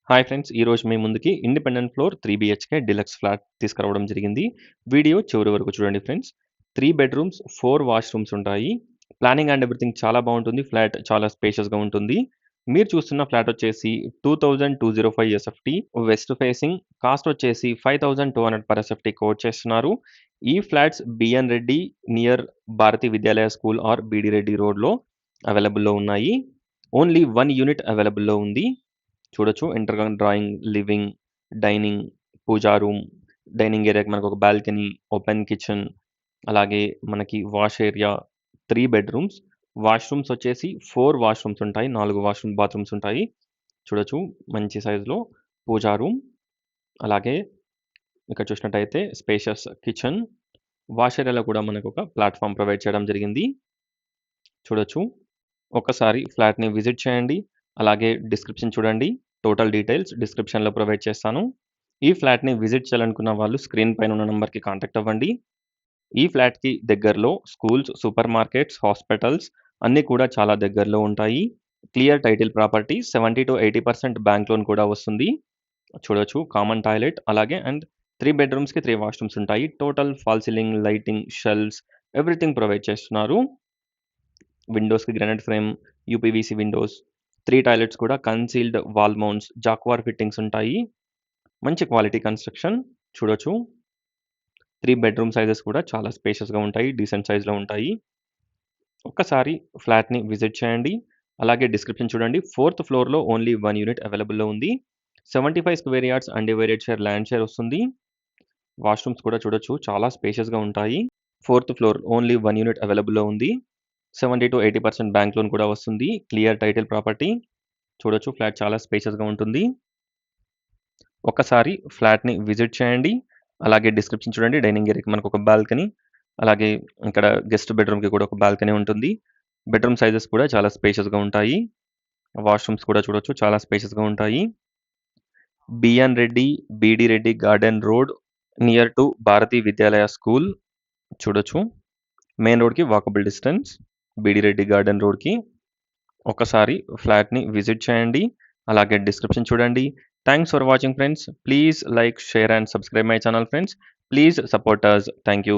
Hi friends! ఈరోజు మీ ముందుకి independent floor 3 BHK deluxe flat తీసుకురావడం జరిగింది. వీడియో చివరి వరకు చూడండి ఫ్రెండ్స్. 3 బెడ్‌రూమ్స్, 4 వాష్‌రూమ్స్ ఉంటాయి. ప్లానింగ్ అండ్ ఎవ్రీథింగ్ చాలా బావుంటుంది. ఫ్లాట్ చాలా స్పేషియస్‌గా ఉంటుంది. మీరు చూస్తున్న ఫ్లాట్ వచ్చేసి 2205 ఎస్ఎఫ్టీ వెస్ట్ ఫేసింగ్. కాస్ట్ వచ్చేసి 5200 పర్ ఎస్ఎఫ్టీ కోట్ చేస్తున్నారు. ఈ flats BN Reddy near Bharati Vidyalaya school or BD Reddy రోడ్‌లో అవైలబుల్‌లో ఉన్నాయి. ఓన్లీ 1 యూనిట్ అవైలబుల్‌లో ఉంది. చూడొచ్చు. Intercom drawing, living, dining, puja room, dining ఏరియాకి మనకొక బాల్కనీ, ఓపెన్ కిచెన్, అలాగే మనకి వాష్ ఏరియా, 3 బెడ్‌రూమ్స్. వాష్‌రూమ్స్ వచ్చేసి 4 వాష్‌రూమ్స్ ఉంటాయి. 4 వాష్‌రూమ్, బాత్రూమ్స్ ఉంటాయి. చూడొచ్చు మంచి సైజ్‌లో పూజా రూమ్, అలాగే ఇక్కడ చూసినట్టయితే స్పేషియస్ కిచెన్. వాష్ ఏరియాలో కూడా మనకొక ప్లాట్‌ఫార్మ్ ప్రొవైడ్ చేయడం జరిగింది. చూడొచ్చు. ఒక్కసారి ఫ్లాట్‌ని విజిట్ చేయండి. అలాగే డిస్క్రిప్షన్ చూడండి. టోటల్ డీటెయిల్స్ డిస్క్రిప్షన్‌లో ప్రొవైడ్ చేస్తాను. ఈ ఫ్లాట్‌ని విజిట్ చేయాలనుకున్న వాళ్ళు స్క్రీన్ పైన ఉన్న నంబర్‌కి కాంటాక్ట్ అవ్వండి. ఈ ఫ్లాట్‌కి దగ్గరలో స్కూల్స్, సూపర్ మార్కెట్స్, హాస్పిటల్స్ అన్నీ కూడా చాలా దగ్గరలో ఉంటాయి. Clear title property 70-80% bank loan కూడా వస్తుంది. చూడొచ్చు. కామన్ టాయిలెట్ అలాగే అండ్ 3 బెడ్‌రూమ్స్‌కి 3 వాష్‌రూమ్స్ ఉంటాయి. Total fall ceiling, lighting, shelves everything provide చేస్తున్నారు. విండోస్‌కి granite frame, UPVC windows, 3 toilets కూడా concealed wall mounts, Jaquar fittings ఉంటాయి. మంచి క్వాలిటీ కన్‌స్ట్రక్షన్ చూడొచ్చు. 3 బెడ్‌రూమ్ సైజెస్ కూడా చాలా స్పేషియస్‌గా ఉంటాయి. డీసెంట్ సైజ్‌లో ఉంటాయి. ఒక్కసారి ఫ్లాట్‌ని విజిట్ చేయండి. అలాగే డిస్క్రిప్షన్ చూడండి. 4థ్ ఫ్లోర్‌లో ఓన్లీ 1 యూనిట్ అవైలబుల్‌లో ఉంది. 75 square yards undivided share land share వస్తుంది. వాష్‌రూమ్స్ కూడా చూడొచ్చు. చాలా స్పేషియస్‌గా ఉంటాయి. 4థ్ ఫ్లోర్ ఓన్లీ 1 యూనిట్ అవైలబుల్‌లో ఉంది. 70-80% బ్యాంక్ లోన్ కూడా వస్తుంది. Clear title property. చూడొచ్చు. ఫ్లాట్ చాలా స్పేషియస్‌గా ఉంటుంది. ఒక్కసారి ఫ్లాట్‌ని విజిట్ చేయండి. అలాగే డిస్క్రిప్షన్ చూడండి. డైనింగ్ ఏరియాకి మనకొక బాల్కనీ, అలాగే ఇక్కడ గెస్ట్ బెడ్‌రూమ్‌కి కూడా ఒక బాల్కనీ ఉంటుంది. బెడ్‌రూమ్ సైజెస్ కూడా చాలా స్పేషియస్‌గా ఉంటాయి. వాష్‌రూమ్స్ కూడా చూడొచ్చు. చాలా స్పేషియస్‌గా ఉంటాయి. BN Reddy, BD Reddy garden road near to Bharati Vidyalaya school చూడొచ్చు. మెయిన్ రోడ్‌కి walkable distance. BD Reddy garden రోడ్‌కి. ఒక్కసారి ఫ్లాట్‌ని విజిట్ చేయండి. అలాగే డిస్క్రిప్షన్ చూడండి. Thanks for watching friends. Please like, share and subscribe my channel friends. Please support us. Thank you.